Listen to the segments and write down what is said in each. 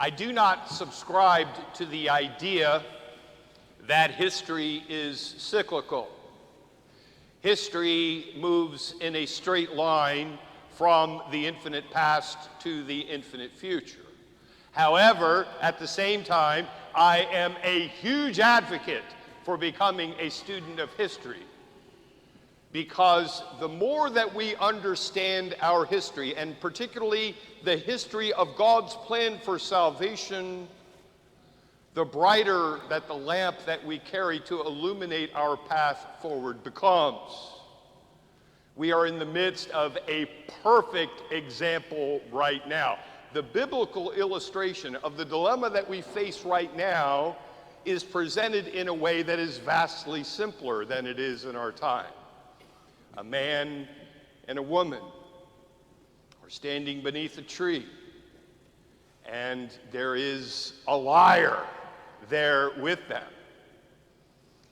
I do not subscribe to the idea that history is cyclical. History moves in a straight line from the infinite past to the infinite future. However, at the same time, I am a huge advocate for becoming a student of history, because the more that we understand our history, and particularly the history of God's plan for salvation, the brighter that the lamp that we carry to illuminate our path forward becomes. We are in the midst of a perfect example right now. The biblical illustration of the dilemma that we face right now is presented in a way that is vastly simpler than it is in our time. A man and a woman are standing beneath a tree, and there is a liar there with them,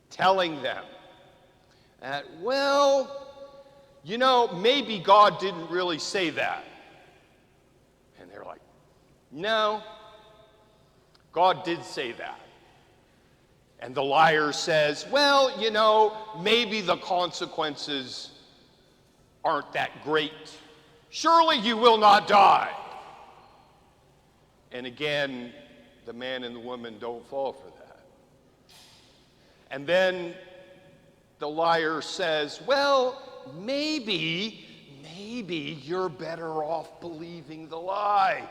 telling them that, well, you know, maybe God didn't really say that. And they're like, no, God did say that. And the liar says, well, you know, maybe the consequences aren't that great. Surely you will not die. And again, the man and the woman don't fall for that. And then the liar says, well, maybe you're better off believing the lie.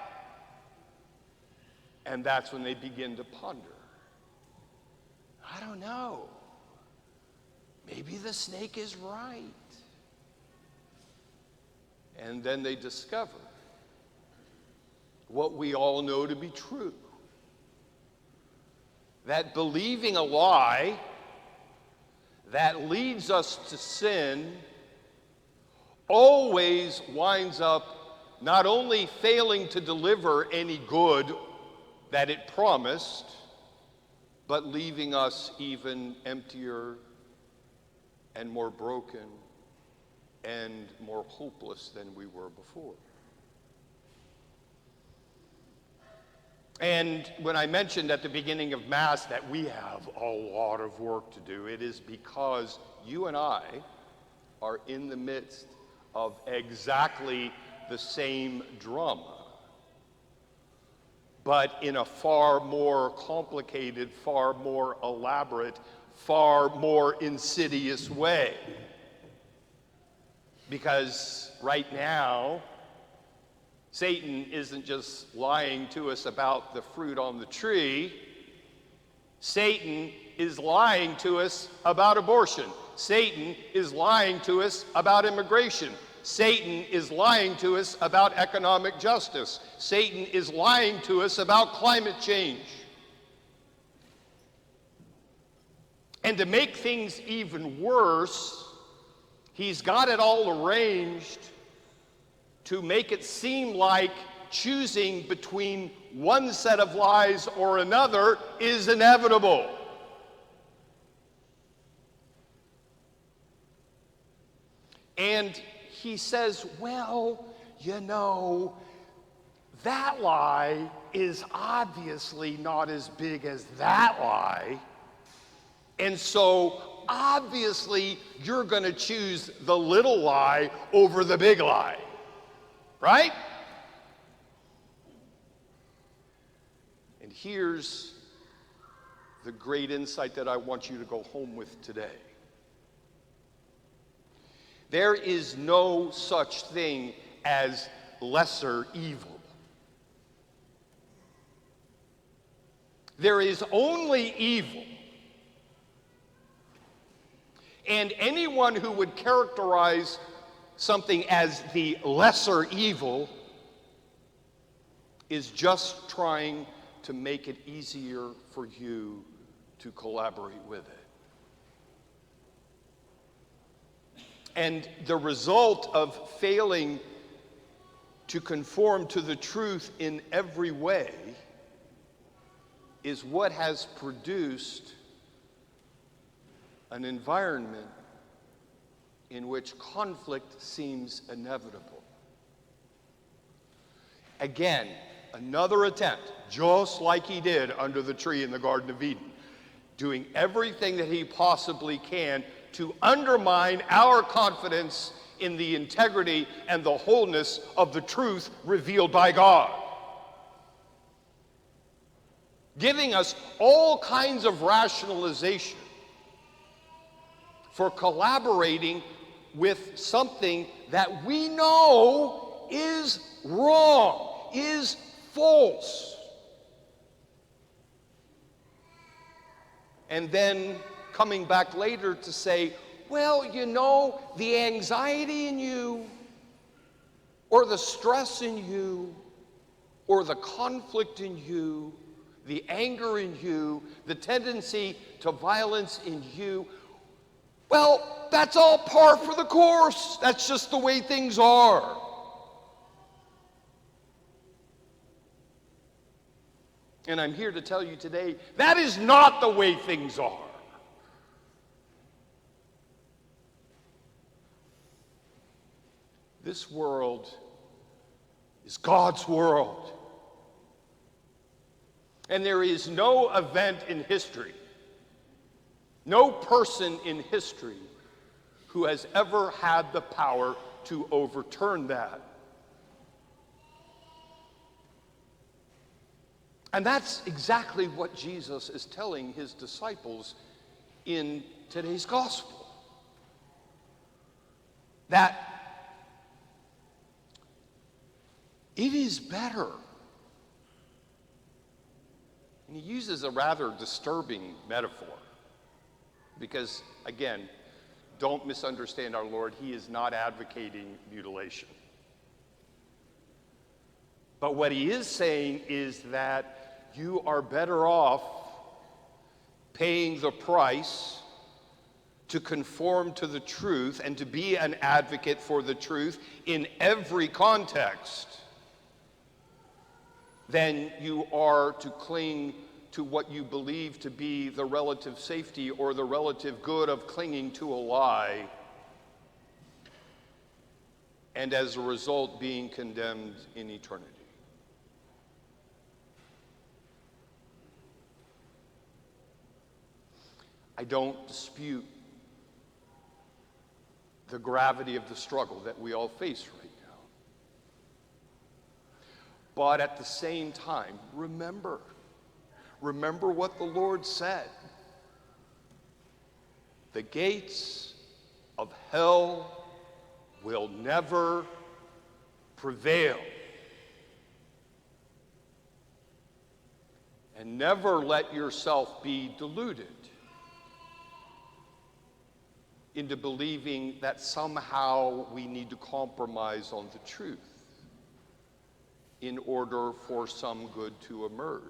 And that's when they begin to ponder. I don't know. Maybe the snake is right. And then they discover what we all know to be true. That believing a lie that leads us to sin always winds up not only failing to deliver any good that it promised, but leaving us even emptier and more broken and more hopeless than we were before. And when I mentioned at the beginning of Mass that we have a lot of work to do, it is because you and I are in the midst of exactly the same drama, but in a far more complicated, far more elaborate, far more insidious way. Because right now, Satan isn't just lying to us about the fruit on the tree. Satan is lying to us about abortion. Satan is lying to us about immigration. Satan is lying to us about economic justice. Satan is lying to us about climate change. And to make things even worse, he's got it all arranged to make it seem like choosing between one set of lies or another is inevitable. And he says, well, you know, that lie is obviously not as big as that lie. And so obviously you're going to choose the little lie over the big lie. Right? And here's the great insight that I want you to go home with today. There is no such thing as lesser evil. There is only evil. And anyone who would characterize something as the lesser evil is just trying to make it easier for you to collaborate with it. And the result of failing to conform to the truth in every way is what has produced an environment in which conflict seems inevitable. Again, another attempt, just like he did under the tree in the Garden of Eden, doing everything that he possibly can to undermine our confidence in the integrity and the wholeness of the truth revealed by God. Giving us all kinds of rationalization for collaborating with something that we know is wrong, is false. And then coming back later to say, well, you know, the anxiety in you, or the stress in you, or the conflict in you, the anger in you, the tendency to violence in you, well, that's all par for the course. That's just the way things are. And I'm here to tell you today, that is not the way things are. This world is God's world. And there is no event in history, no person in history who has ever had the power to overturn that. And that's exactly what Jesus is telling his disciples in today's gospel. That it is better. And he uses a rather disturbing metaphor because, again, don't misunderstand our Lord. He is not advocating mutilation. But what he is saying is that you are better off paying the price to conform to the truth and to be an advocate for the truth in every context than you are to cling to what you believe to be the relative safety or the relative good of clinging to a lie, and as a result being condemned in eternity. I don't dispute the gravity of the struggle that we all face right now. But at the same time, remember what the Lord said. The gates of hell will never prevail. And never let yourself be deluded into believing that somehow we need to compromise on the truth in order for some good to emerge.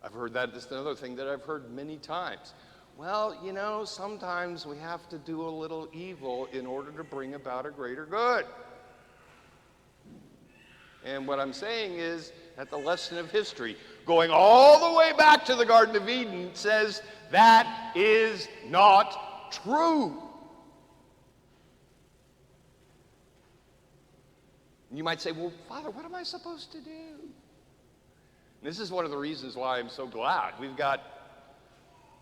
I've heard that. This is another thing that I've heard many times. Well, you know, sometimes we have to do a little evil in order to bring about a greater good. And what I'm saying is that the lesson of history, going all the way back to the Garden of Eden, says that is not true. And you might say, well, Father, what am I supposed to do? And this is one of the reasons why I'm so glad. We've got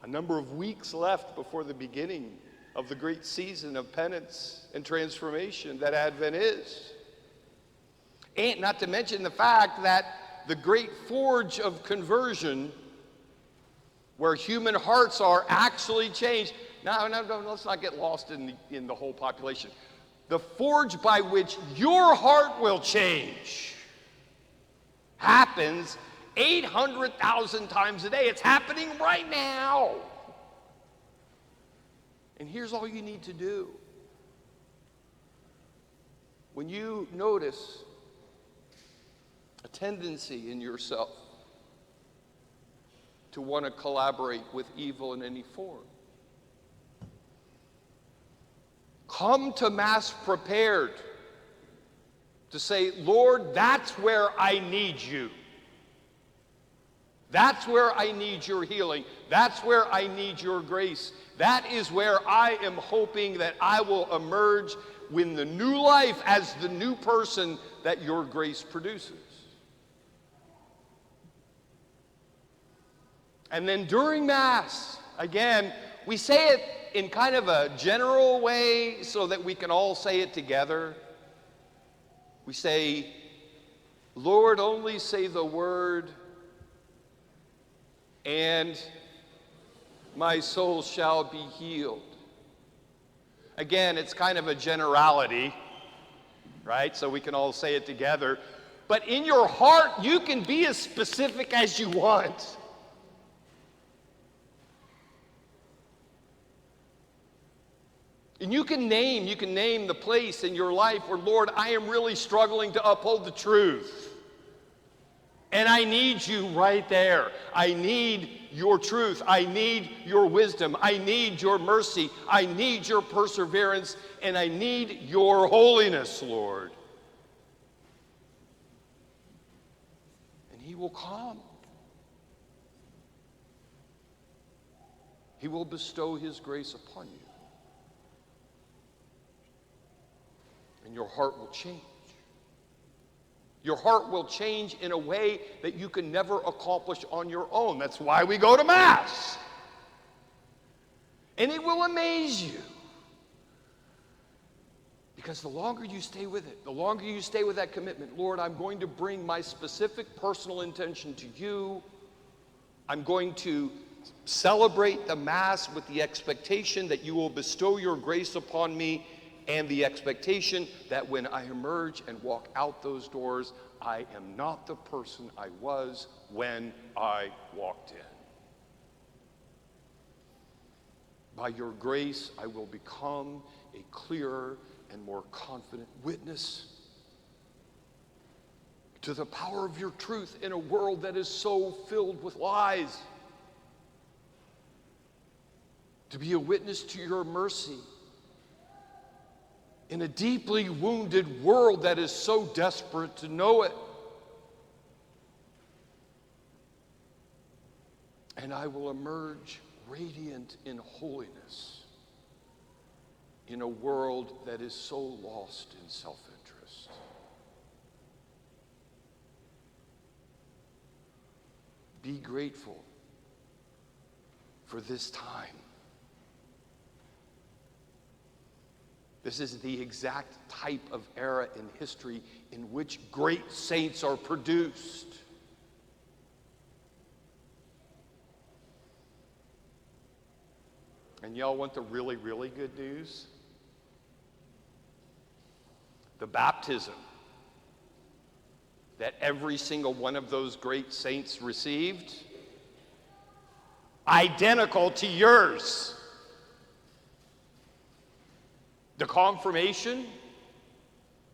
a number of weeks left before the beginning of the great season of penance and transformation that Advent is. And not to mention the fact that the great forge of conversion, where human hearts are actually changed. No, let's not get lost in the whole population. The forge by which your heart will change happens 800,000 times a day. It's happening right now. And here's all you need to do. When you notice a tendency in yourself to want to collaborate with evil in any form, come to Mass prepared to say, Lord, that's where I need you. That's where I need your healing. That's where I need your grace. That is where I am hoping that I will emerge with the new life as the new person that your grace produces. And then during Mass, again, we say it in kind of a general way so that we can all say it together. We say, Lord, only say the word, and my soul shall be healed. Again, it's kind of a generality, right? So we can all say it together. But in your heart, you can be as specific as you want. And you can name the place in your life where, Lord, I am really struggling to uphold the truth. And I need you right there. I need your truth. I need your wisdom. I need your mercy. I need your perseverance. And I need your holiness, Lord. And he will come. He will bestow his grace upon you. And your heart will change. Your heart will change in a way that you can never accomplish on your own. That's why we go to Mass. And it will amaze you. Because the longer you stay with it, the longer you stay with that commitment, Lord, I'm going to bring my specific personal intention to you. I'm going to celebrate the Mass with the expectation that you will bestow your grace upon me, and the expectation that when I emerge and walk out those doors, I am not the person I was when I walked in. By your grace, I will become a clearer and more confident witness to the power of your truth in a world that is so filled with lies. To be a witness to your mercy in a deeply wounded world that is so desperate to know it. And I will emerge radiant in holiness in a world that is so lost in self-interest. Be grateful for this time. This is the exact type of era in history in which great saints are produced. And y'all want the really, really good news? The baptism that every single one of those great saints received, identical to yours. The confirmation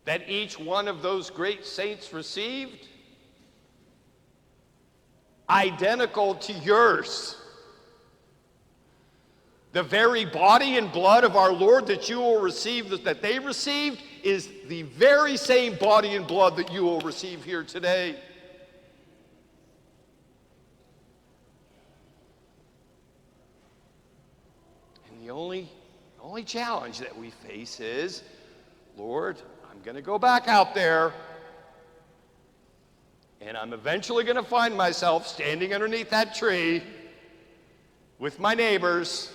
that each one of those great saints received, identical to yours. The very body and blood of our Lord that you will receive, that they received, is the very same body and blood that you will receive here today. And the only challenge that we face is, Lord, I'm going to go back out there, and I'm eventually going to find myself standing underneath that tree with my neighbors,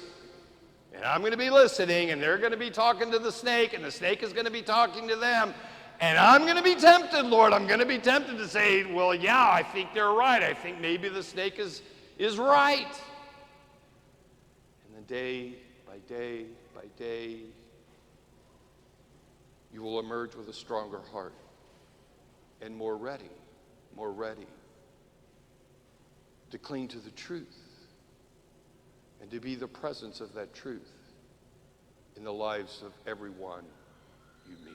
and I'm going to be listening, and they're going to be talking to the snake, and the snake is going to be talking to them, and I'm going to be tempted, Lord. I'm going to be tempted to say, well, yeah, I think they're right. I think maybe the snake is right. And then day by day, by day, you will emerge with a stronger heart and more ready to cling to the truth and to be the presence of that truth in the lives of everyone you meet.